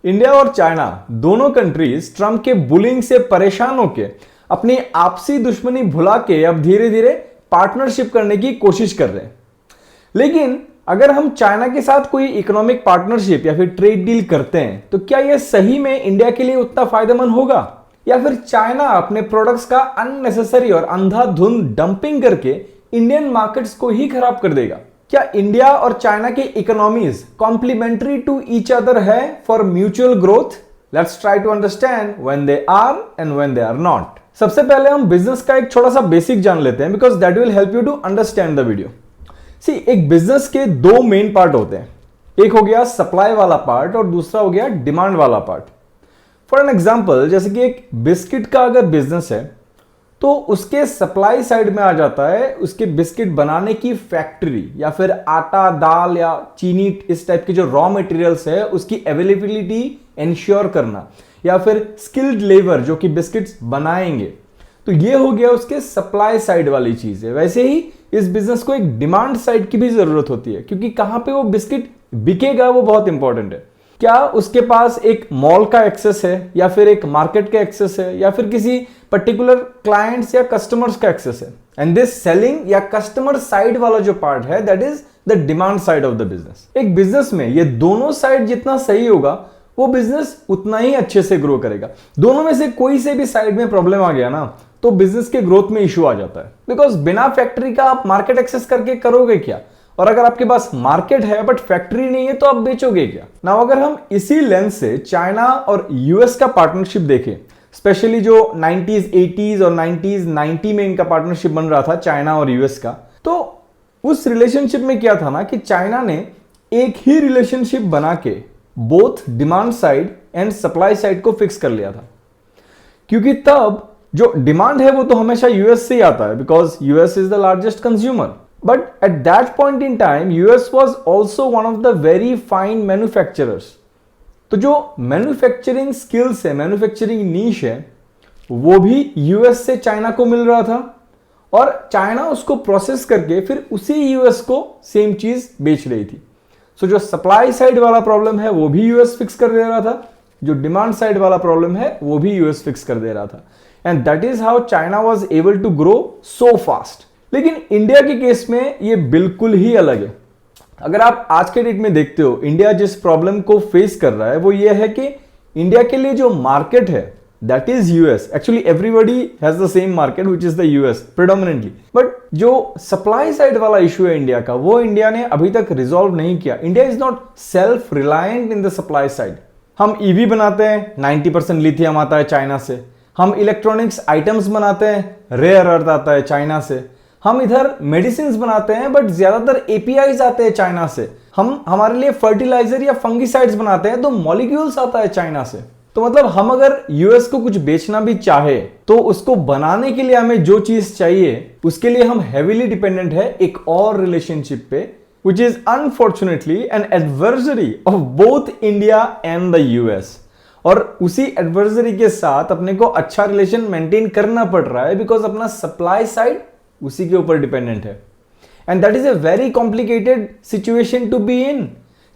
India और China दोनों countries Trump के बुलिंग से परेशान होकर अपनी आपसी दुश्मनी भुला के अब धीरे धीरे पार्टनरशिप करने की कोशिश कर रहे हैं। लेकिन अगर हम चाइना के साथ कोई इकोनॉमिक पार्टनरशिप या फिर ट्रेड डील करते हैं तो क्या यह सही में इंडिया के लिए उतना फायदेमंद होगा, या फिर चाइना अपने प्रोडक्ट्स का अननेसेसरी और अंधाधुंध डंपिंग करके इंडियन मार्केट्स को ही खराब कर देगा? क्या इंडिया और चाइना के economies complementary to each other है for mutual growth? Let's try to understand when they are and when they are not. सबसे पहले हम बिजनेस का एक छोटा सा बेसिक जान लेते हैं, because that will help you to understand the video. See, एक बिजनेस के दो मेन पार्ट होते हैं। एक हो गया सप्लाई वाला पार्ट और दूसरा हो गया डिमांड वाला पार्ट। फॉर एन एग्जाम्पल, जैसे कि एक बिस्किट का अगर बिजनेस है तो उसके सप्लाई साइड में आ जाता है उसके बिस्किट बनाने की फैक्ट्री, या फिर आटा, दाल या चीनी, इस टाइप के जो रॉ मटेरियल्स है उसकी अवेलेबिलिटी इंश्योर करना, या फिर स्किल्ड लेबर जो कि बिस्किट्स बनाएंगे। तो ये हो गया उसके सप्लाई साइड वाली चीज है। वैसे ही इस बिजनेस को एक डिमांड साइड की भी जरूरत होती है, क्योंकि कहां पे वो बिस्किट बिकेगा वो बहुत इंपॉर्टेंट है। क्या उसके पास एक मॉल का एक्सेस है, या फिर एक मार्केट का एक्सेस है, या फिर किसी पर्टिकुलर क्लाइंट्स या कस्टमर्स का एक्सेस है? एंड दिस सेलिंग या कस्टमर साइड वाला जो पार्ट है, that is the demand side of the business. एक बिजनेस में ये दोनों साइड जितना सही होगा वो बिजनेस उतना ही अच्छे से ग्रो करेगा। दोनों में से कोई से भी साइड में प्रॉब्लम आ गया ना तो बिजनेस के ग्रोथ में इश्यू आ जाता है, बिकॉज बिना फैक्ट्री का आप मार्केट एक्सेस करके करोगे क्या? और अगर आपके पास मार्केट है बट फैक्ट्री नहीं है तो आप बेचोगे क्या? नाउ अगर हम इसी लेंस से चाइना और यूएस का पार्टनरशिप देखें, स्पेशली जो 90s 80s और 90s 90 में इनका पार्टनरशिप बन रहा था चाइना और यूएस का, तो उस रिलेशनशिप में क्या था ना कि चाइना ने एक ही रिलेशनशिप बना के both demand side and supply side को फिक्स कर लिया था। क्योंकि तब जो डिमांड है वो तो हमेशा यूएस से ही आता है, because US is the largest consumer. But at that point in time US was also one of the very fine manufacturers. तो जो मैन्युफैक्चरिंग स्किल्स है, मैन्युफैक्चरिंग नीश है, वो भी यूएस से चाइना को मिल रहा था, और चाइना उसको प्रोसेस करके फिर उसी यूएस को सेम चीज बेच रही थी। सो जो सप्लाई साइड वाला प्रॉब्लम है वो भी यूएस फिक्स कर दे रहा था, जो डिमांड साइड वाला प्रॉब्लम है वो भी यूएस फिक्स कर दे रहा था। And that is how China was able to grow so fast. लेकिन इंडिया के केस में ये बिल्कुल ही अलग है। अगर आप आज के डेट में देखते हो इंडिया जिस प्रॉब्लम को फेस कर रहा है वो ये है कि इंडिया के लिए जो मार्केट है that is US. Actually everybody has the same market which is the US predominantly, but जो सप्लाई साइड वाला इशू है इंडिया का वो इंडिया ने अभी तक रिजॉल्व नहीं किया। India is not self reliant in the supply side. हम ईवी बनाते हैं, 90% लिथियम आता है चाइना से। हम इलेक्ट्रॉनिक्स आइटम्स बनाते हैं, रेयर अर्थ आता है चाइना से। हम इधर मेडिसिन बनाते हैं बट ज्यादातर एपीआईज आते हैं चाइना से। हम हमारे लिए फर्टिलाइजर या फंगिसाइड्स बनाते हैं तो मॉलिक्यूल्स आता है चाइना से। तो मतलब हम अगर यूएस को कुछ बेचना भी चाहे तो उसको बनाने के लिए हमें जो चीज चाहिए उसके लिए हम हेवीली डिपेंडेंट है एक और रिलेशनशिप पे, which is unfortunately an adversary of both India and the US। और उसी एडवर्सरी के साथ अपने को अच्छा रिलेशन मेंटेन करना पड़ रहा है बिकॉज अपना सप्लाई साइड उसी के ऊपर डिपेंडेंट है। And that is a very complicated situation to be in.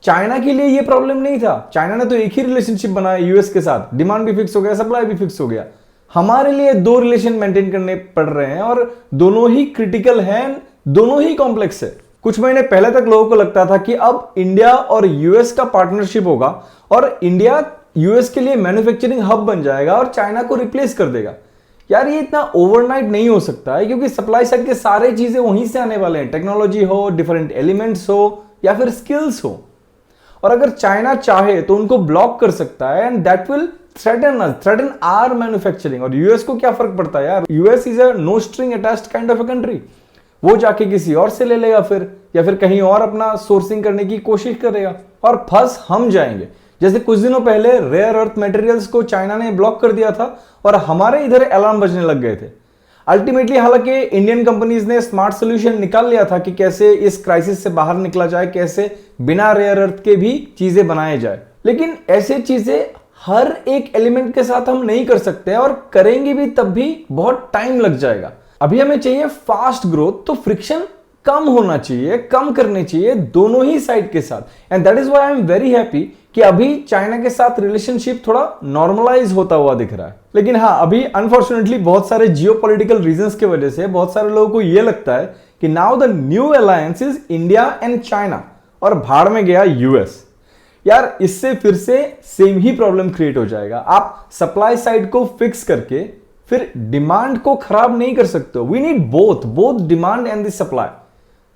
China के लिए ये प्रॉब्लम नहीं था, चाइना ने तो एक ही रिलेशनशिप बनाया यूएस के साथ, डिमांड भी फिक्स हो गया, सप्लाई भी फिक्स हो गया। हमारे लिए दो रिलेशन मेंटेन करने पड़ रहे हैं और दोनों ही क्रिटिकल हैं, दोनों ही कॉम्प्लेक्स है। कुछ महीने पहले तक लोगों को लगता था कि अब इंडिया और यूएस का पार्टनरशिप होगा और इंडिया यूएस के लिए मैन्युफैक्चरिंग हब बन जाएगा और चाइना को रिप्लेस कर देगा। यार ये इतना ओवरनाइट नहीं हो सकता है, क्योंकि सप्लाई साइड के सारे चीजें वहीं से आने वाले हैं, टेक्नोलॉजी हो, डिफरेंट एलिमेंट्स हो या फिर स्किल्स हो। और अगर चाइना चाहे तो उनको ब्लॉक कर सकता है and that will threaten our manufacturing. और यूएस को क्या फर्क पड़ता है यार, US is a no string attached kind of a country. वो जाके किसी और से ले लेगा फिर, या फिर कहीं और अपना सोर्सिंग करने की कोशिश करेगा और फंस हम जाएंगे। जैसे कुछ दिनों पहले रेयर अर्थ मटेरियल्स को चाइना ने ब्लॉक कर दिया था और हमारे इधर अलार्म बजने लग गए थे। अल्टीमेटली हालांकि इंडियन कंपनीज ने स्मार्ट सोल्यूशन निकाल लिया था कि कैसे इस क्राइसिस से बाहर निकला जाए, कैसे बिना रेयर अर्थ के भी चीजें बनाए जाए। लेकिन ऐसे चीजें हर एक एलिमेंट के साथ हम नहीं कर सकते और करेंगे भी तब भी बहुत टाइम लग जाएगा। अभी हमें चाहिए फास्ट ग्रोथ, तो फ्रिक्शन कम होना चाहिए, कम करने चाहिए दोनों ही साइड के साथ। And that is why I am very happy कि अभी चाइना के साथ रिलेशनशिप थोड़ा नॉर्मलाइज होता हुआ दिख रहा है। लेकिन हाँ, अभी अनफॉर्चुनेटली बहुत सारे जियोपॉलिटिकल रीजंस की वजह से बहुत सारे लोगों को यह लगता है कि now the new alliance is India and China, और भाड़ में गया यूएस। यार, इससे फिर से सेम ही प्रॉब्लम क्रिएट हो जाएगा। आप सप्लाई साइड को फिक्स करके फिर डिमांड को खराब नहीं कर सकते हो। We need both demand and the supply.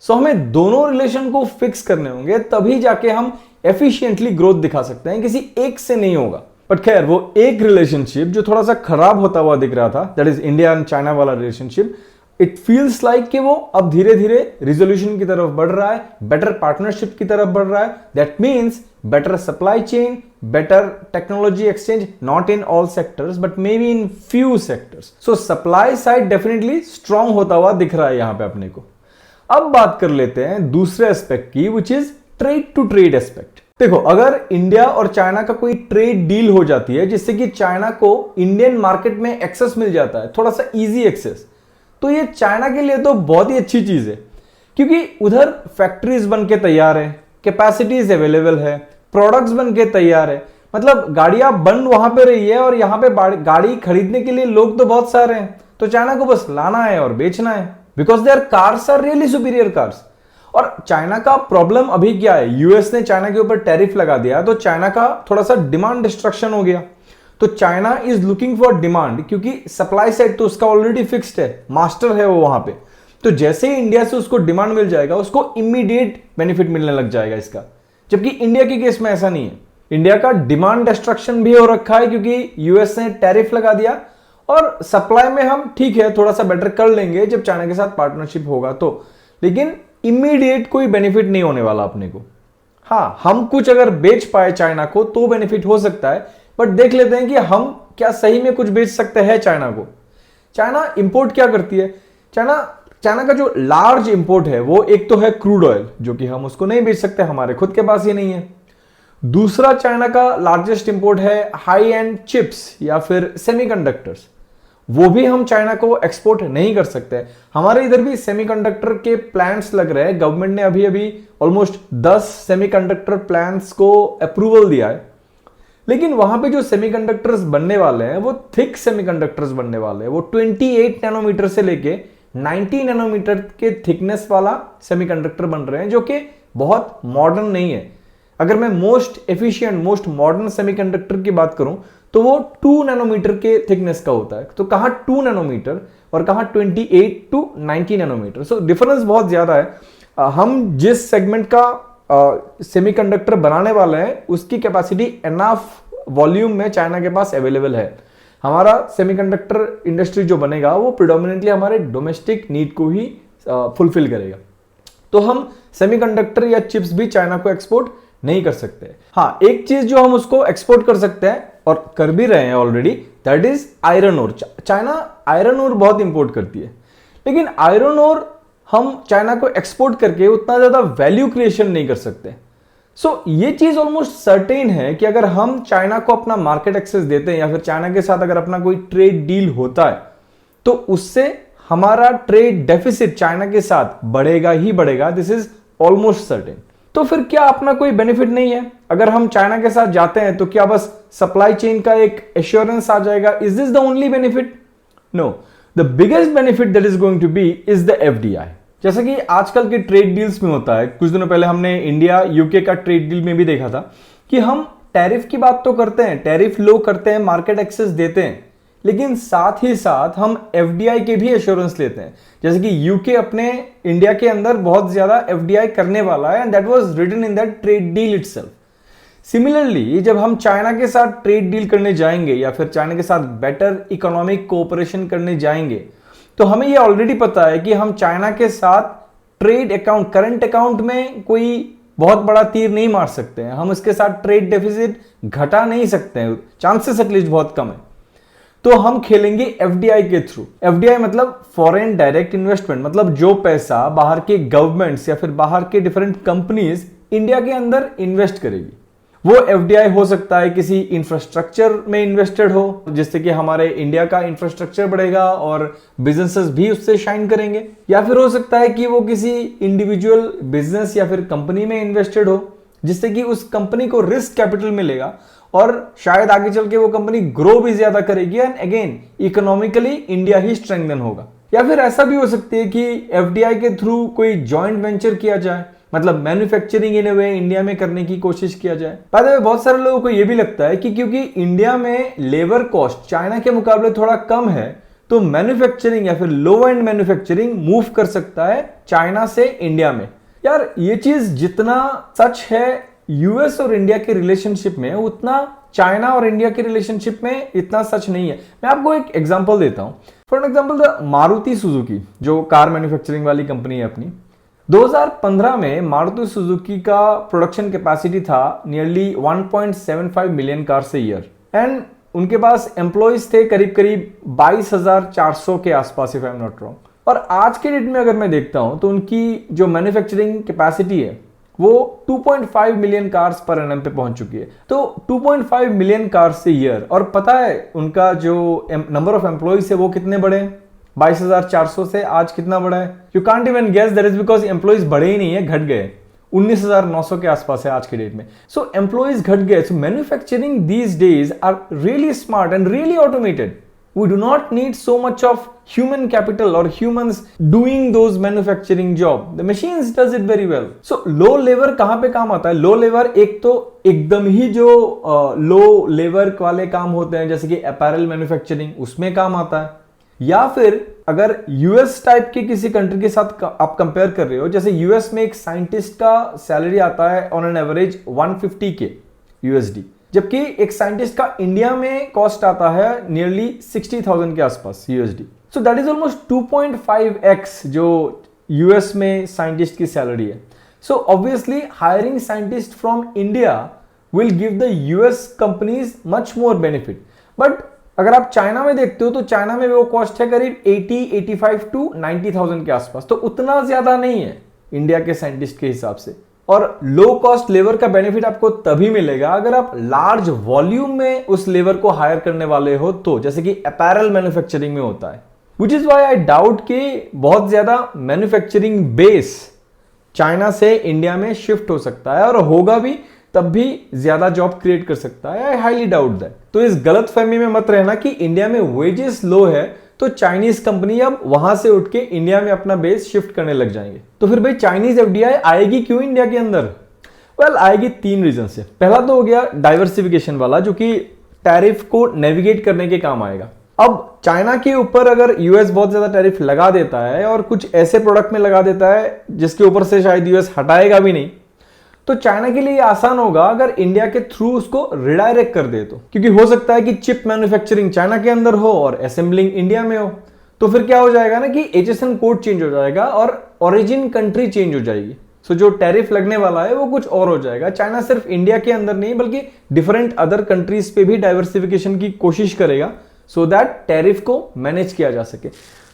So हमें दोनों रिलेशन को फिक्स करने होंगे, तभी जाके हम एफिशिएंटली ग्रोथ दिखा सकते हैं, किसी एक से नहीं होगा। बट खैर, वो एक रिलेशनशिप जो थोड़ा सा खराब होता हुआ दिख रहा था, that is India and China वाला रिलेशनशिप, इट फील्स लाइक कि वो अब धीरे धीरे रिजोल्यूशन की तरफ बढ़ रहा है, बेटर पार्टनरशिप की तरफ बढ़ रहा है। That means better supply chain, better technology exchange, not in all sectors but may be in few sectors. So supply side definitely strong होता हुआ दिख रहा है यहां पे अपने को। अब बात कर लेते हैं दूसरे एस्पेक्ट की, which is trade to trade aspect. देखो, अगर इंडिया और चाइना का कोई ट्रेड डील हो जाती है जिससे कि चाइना को इंडियन मार्केट में एक्सेस मिल जाता है, थोड़ा सा इजी एक्सेस, तो ये चाइना के लिए तो बहुत ही अच्छी चीज है, क्योंकि उधर फैक्ट्रीज बन के तैयार है, कैपेसिटीज अवेलेबल है, प्रोडक्ट्स बन के तैयार है। मतलब गाड़ियां बन वहां पे रही है और यहां पे गाड़ी खरीदने के लिए लोग तो बहुत सारे हैं, तो चाइना को बस लाना है और बेचना है, because their cars are really superior cars. और चाइना का प्रॉब्लम अभी क्या है, यूएस ने चाइना के ऊपर टैरिफ लगा दिया, तो चाइना का थोड़ा सा डिमांड डिस्ट्रक्शन हो गया। तो China is looking for demand, क्योंकि सप्लाई साइड तो उसका ऑलरेडी फिक्स्ड है, मास्टर है वो वहां पे। तो जैसे ही इंडिया से उसको डिमांड मिल जाएगा, उसको इमीडिएट बेनिफिट मिलने लग जाएगा इसका। जबकि इंडिया के केस में ऐसा नहीं है। इंडिया का डिमांड डिस्ट्रक्शन भी हो रखा है, क्योंकि यूएस ने टैरिफ लगा दिया, और सप्लाई में हम ठीक है थोड़ा सा बेटर कर लेंगे जब चाइना के साथ पार्टनरशिप होगा तो, लेकिन इमीडिएट कोई बेनिफिट नहीं होने वाला अपने को। हाँ, हम कुछ अगर बेच पाए चाइना को तो बेनिफिट हो सकता है, बट देख लेते हैं कि हम क्या सही में कुछ बेच सकते हैं चाइना को। चाइना इंपोर्ट क्या करती है? चाइना का जो लार्ज इंपोर्ट है वो एक तो है क्रूड ऑयल, जो कि हम उसको नहीं बेच सकते, हमारे खुद के पास ही नहीं है। दूसरा चाइना का लार्जेस्ट इंपोर्ट है हाई एंड चिप्स या फिर सेमीकंडक्टर्स, वो भी हम चाइना को एक्सपोर्ट नहीं कर सकते। हमारे इधर भी सेमीकंडक्टर के प्लांट्स लग रहे हैं। गवर्नमेंट ने अभी अभी ऑलमोस्ट 10 सेमीकंडक्टर प्लांट्स को अप्रूवल दिया है, लेकिन वहां पे जो सेमीकंडक्टर्स बनने वाले हैं वो थिक सेमीकंडक्टर्स बनने वाले हैं। वो 28 नैनोमीटर से लेके 90 नैनोमीटर के थिकनेस वाला सेमीकंडक्टर बन रहे हैं, जो कि बहुत मॉडर्न नहीं है। अगर मैं most efficient, most modern semiconductor की बात करूं तो वो 2 नैनोमीटर के थिकनेस का होता है। तो कहां 2 नैनोमीटर और कहां 28 टू 90 नैनोमीटर। सो डिफरेंस बहुत ज्यादा है। हम जिस सेगमेंट का सेमीकंडक्टर बनाने वाले हैं उसकी कैपेसिटी एनफ वॉल्यूम में चाइना के पास अवेलेबल है। हमारा सेमीकंडक्टर इंडस्ट्री जो बनेगा वो प्रिडोमिनेटली हमारे डोमेस्टिक नीड को ही फुलफिल करेगा। तो हम सेमीकंडक्टर या चिप्स भी चाइना को एक्सपोर्ट नहीं कर सकते। हाँ, एक चीज जो हम उसको एक्सपोर्ट कर सकते हैं और कर भी रहे हैं already, that is iron ore. China iron ore बहुत इंपोर्ट करती है, लेकिन आयरन ओर हम चाइना को एक्सपोर्ट करके उतना ज्यादा वैल्यू क्रिएशन नहीं कर सकते। सो ये चीज ऑलमोस्ट सर्टेन है कि अगर हम चाइना को अपना मार्केट एक्सेस देते हैं या फिर चाइना के साथ अगर अपना कोई ट्रेड डील होता है तो उससे हमारा ट्रेड डेफिसिट चाइना के साथ बढ़ेगा ही बढ़ेगा। This is almost certain. तो फिर क्या अपना कोई बेनिफिट नहीं है? अगर हम चाइना के साथ जाते हैं तो क्या बस सप्लाई चेन का एक एश्योरेंस आ जाएगा? Is this the only benefit? No, the biggest benefit that is going to be is the FDI. जैसा कि आजकल के ट्रेड डील्स में होता है, कुछ दिनों पहले हमने इंडिया यूके का ट्रेड डील में भी देखा था कि हम टैरिफ की बात तो करते हैं, टैरिफ लो करते हैं, मार्केट एक्सेस देते हैं, लेकिन साथ ही साथ हम एफडीआई के भी एश्योरेंस लेते हैं। जैसे कि यूके अपने इंडिया के अंदर बहुत ज्यादा एफडीआई करने वाला है, and that was written in that trade deal itself. Similarly जब हम चाइना के साथ ट्रेड डील करने जाएंगे या फिर चाइना के साथ बेटर इकोनॉमिक कोऑपरेशन करने जाएंगे, तो हमें यह ऑलरेडी पता है कि हम चाइना के साथ ट्रेड अकाउंट, करंट अकाउंट में कोई बहुत बड़ा तीर नहीं मार सकते हैं। हम इसके साथ ट्रेड डेफिसिट घटा नहीं सकते हैं, चांसेस एटलीस्ट बहुत कम है। तो हम खेलेंगे एफडीआई के थ्रू। एफडीआई मतलब फॉरेन डायरेक्ट इन्वेस्टमेंट, मतलब जो पैसा बाहर के गवर्नमेंट्स या फिर बाहर के डिफरेंट कंपनीज इंडिया के अंदर इन्वेस्ट करेगी। वो एफडीआई हो सकता है किसी इंफ्रास्ट्रक्चर में इन्वेस्टेड हो, जिससे कि हमारे इंडिया का इंफ्रास्ट्रक्चर बढ़ेगा और बिजनेसेस भी उससे शाइन करेंगे, या फिर हो सकता है कि वो किसी इंडिविजुअल बिजनेस या फिर कंपनी में इन्वेस्टेड हो, जिससे कि उस कंपनी को रिस्क कैपिटल मिलेगा और शायद आगे चल के वो कंपनी ग्रो भी ज्यादा करेगी and again economically India he strengthen होगा। या फिर ऐसा भी हो सकती है कि एफडीआई के थ्रू कोई जॉइंट वेंचर किया जाए, मतलब मैन्युफैक्चरिंग इन ए वे इंडिया में करने की कोशिश किया जाए। बाय द वे बहुत सारे लोगों को यह भी लगता है कि क्योंकि इंडिया में लेबर कॉस्ट चाइना के मुकाबले थोड़ा कम है, तो मैन्युफैक्चरिंग या फिर लो एंड मैन्युफैक्चरिंग मूव कर सकता है चाइना से इंडिया में। यार ये चीज जितना सच है यूएस और इंडिया के रिलेशनशिप में, उतना चाइना और इंडिया के रिलेशनशिप में इतना सच नहीं है। मैं आपको एक एग्जांपल देता हूं। फॉर एग्जांपल मारुति सुजुकी, जो कार मैन्युफैक्चरिंग वाली कंपनी है अपनी, 2015 में मारुति सुजुकी का प्रोडक्शन कैपेसिटी था nearly 1.75 million cars a year and उनके पास एम्प्लॉइज थे करीब करीब 22,400 के आसपास, if I am not wrong. और आज के डेट में अगर मैं देखता हूं तो उनकी जो मैन्युफैक्चरिंग कैपेसिटी है वो 2.5 मिलियन कार्स पर एनएम पे पहुंच चुकी है। तो 2.5 मिलियन कार्स से ईयर, और पता है उनका जो नंबर ऑफ एम्प्लॉइज है वो कितने बड़े हैं? 22,400 से आज कितना बड़ा है? You can't even guess, that is because employees बढ़े ही नहीं है, घट गए। 19,900 के आसपास है आज के डेट में। सो एम्प्लॉइज घट गए। So manufacturing these days are really smart and really automated. We do not need so much of human capital or humans doing those manufacturing job. The machines does it very well. So low labor कहां पे काम आता है? Low labor एक तो एकदम ही जो low labor वाले काम होते हैं जैसे कि apparel manufacturing, उसमें काम आता है। या फिर अगर यूएस टाइप के किसी कंट्री के साथ आप कंपेयर कर रहे हो, जैसे यूएस में एक साइंटिस्ट का सैलरी आता है ऑन एन एवरेज 150 के यूएसडी, जबकि एक साइंटिस्ट का इंडिया में कॉस्ट आता है नियरली 60,000 के आसपास USD. So that is almost 2.5x जो यूएस में साइंटिस्ट की सैलरी है। So obviously hiring scientist from India will give the US companies much more benefit. But अगर आप चाइना में देखते हो तो चाइना में वो कॉस्ट है करीब 85 टू 90,000 के आसपास, तो उतना ज्यादा नहीं है इंडिया के साइंटिस्ट के हिसाब से। और लो कॉस्ट लेबर का बेनिफिट आपको तभी मिलेगा अगर आप लार्ज वॉल्यूम में उस लेबर को हायर करने वाले हो, तो जैसे कि अपैरल मैन्युफैक्चरिंग में होता है। Which is why I doubt कि बहुत ज्यादा मैन्युफैक्चरिंग बेस चाइना से इंडिया में शिफ्ट हो सकता है, और होगा भी तब भी ज्यादा जॉब क्रिएट कर सकता है। I highly doubt that. तो इस गलत फहमी में मत रहना कि इंडिया में वेजेस लो है तो चाइनीज कंपनी अब वहां से उठ के इंडिया में अपना बेस शिफ्ट करने लग जाएंगे। तो फिर भाई चाइनीज एफडीआई आएगी क्यों इंडिया के अंदर? वेल, आएगी 3 रीजन से। पहला तो हो गया डाइवर्सिफिकेशन वाला, जो कि टैरिफ को नेविगेट करने के काम आएगा। अब चाइना के ऊपर अगर यूएस बहुत ज्यादा टैरिफ लगा देता है और कुछ ऐसे प्रोडक्ट में लगा देता है जिसके ऊपर से शायद यूएस हटाएगा भी नहीं, तो चाइना के लिए आसान होगा अगर इंडिया के थ्रू उसको रिडायरेक्ट कर दे तो, क्योंकि हो सकता है कि चिप मैन्युफैक्चरिंग चाइना के अंदर हो और असेंबलिंग इंडिया में हो। तो फिर क्या हो जाएगा ना कि एचएसएन कोड चेंज हो जाएगा और ओरिजिन कंट्री चेंज हो जाएगी। सो जो टैरिफ लगने वाला है वो कुछ और हो जाएगा। चाइना सिर्फ इंडिया के अंदर नहीं बल्कि डिफरेंट अदर कंट्रीज पे भी डाइवर्सिफिकेशन की कोशिश करेगा सो दैट टैरिफ को मैनेज किया जा सके।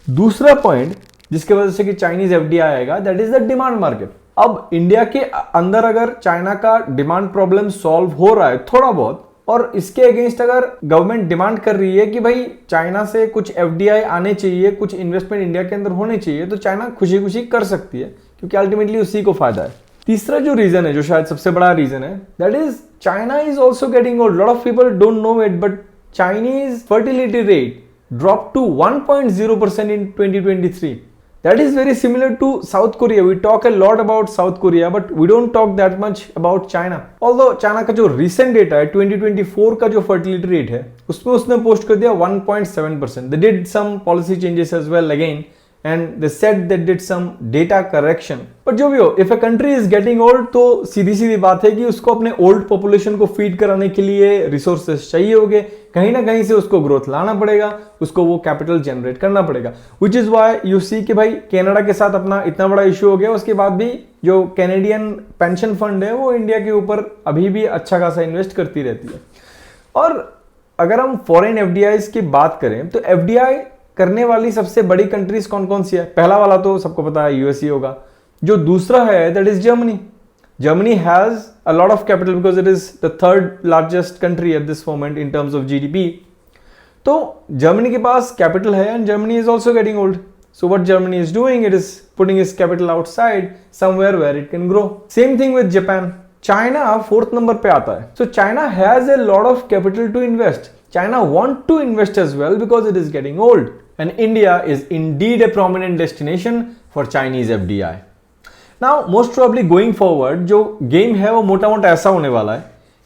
दूसरा पॉइंट जिसकी वजह से कि चाइनीज एफडीआई आएगा, that is the demand market. अब इंडिया के अंदर अगर चाइना का डिमांड प्रॉब्लम सॉल्व हो रहा है थोड़ा बहुत, और इसके अगेंस्ट अगर गवर्नमेंट डिमांड कर रही है कि भाई चाइना से कुछ एफडीआई आने चाहिए, कुछ इन्वेस्टमेंट इंडिया के अंदर होने चाहिए, तो चाइना खुशी खुशी कर सकती है, क्योंकि अल्टीमेटली उसी को फायदा है। तीसरा जो रीजन है, जो शायद सबसे बड़ा रीजन है, that is China is also getting old. Lot of people don't know it, but Chinese fertility rate drop to 1.0% in 2023. That is very similar to South Korea. We talk a lot about South Korea, but we don't talk that much about China. Although China का जो recent data है 2024 का जो fertility rate है, उसमें उसने post कर दिया 1.7%. They did some policy changes as well again, and they said they did some data correction. But जो भी हो, if a country is getting old, तो सीधी सीधी बात है कि उसको अपने old population को feed कराने के लिए resources चाहिए होंगे, कहीं ना कहीं से उसको ग्रोथ लाना पड़ेगा, उसको वो कैपिटल जनरेट करना पड़ेगा। विच इज वाई यू सी कि भाई कनाडा के साथ अपना इतना बड़ा इश्यू हो गया, उसके बाद भी जो कैनेडियन पेंशन फंड है वो इंडिया के ऊपर अभी भी अच्छा खासा इन्वेस्ट करती रहती है। और अगर हम फॉरेन एफडीआईज की बात करें तो एफडीआई करने वाली सबसे बड़ी कंट्रीज कौन कौन सी है? पहला वाला तो सबको पता है यूएसए होगा। जो दूसरा है that is Germany. Germany has a lot of capital because it is the third largest country at this moment in terms of GDP. तो Germany के पास capital है and Germany is also getting old. So what Germany is doing, it is putting its capital outside somewhere where it can grow. Same thing with Japan. China fourth number पे आता है. So China has a lot of capital to invest. China want to invest as well because it is getting old, and India is indeed a prominent destination for Chinese FDI. Now most probably going forward जो game है वो मोटा मोटा ऐसा होने वाला है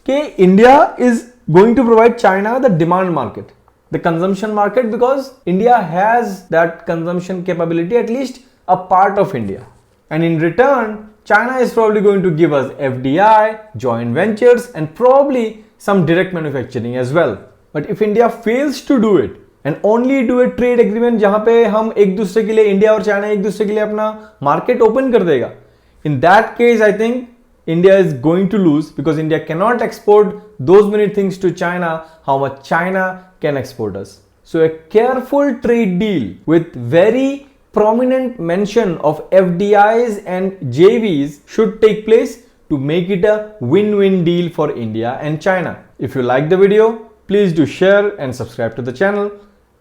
कि India is going to provide China the demand market, the consumption market, because India has that consumption capability, at least a part of India, and in return China is probably going to give us FDI, joint ventures, and probably some direct manufacturing as well. But if India fails to do it and only do a trade agreement जहां पे हम एक दूसरे के लिए, India और China एक दूसरे के लिए अपना मार्केट ओपन कर देगा, in that case I think India is going to lose, because India cannot export those many things to China how much China can export us. So a careful trade deal with very prominent mention of FDIs and JVs should take place to make it a win-win deal for India and China. If you like the video, please do share and subscribe to the channel.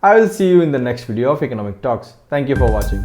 I will see you in the next video of Economic Talks. Thank you for watching.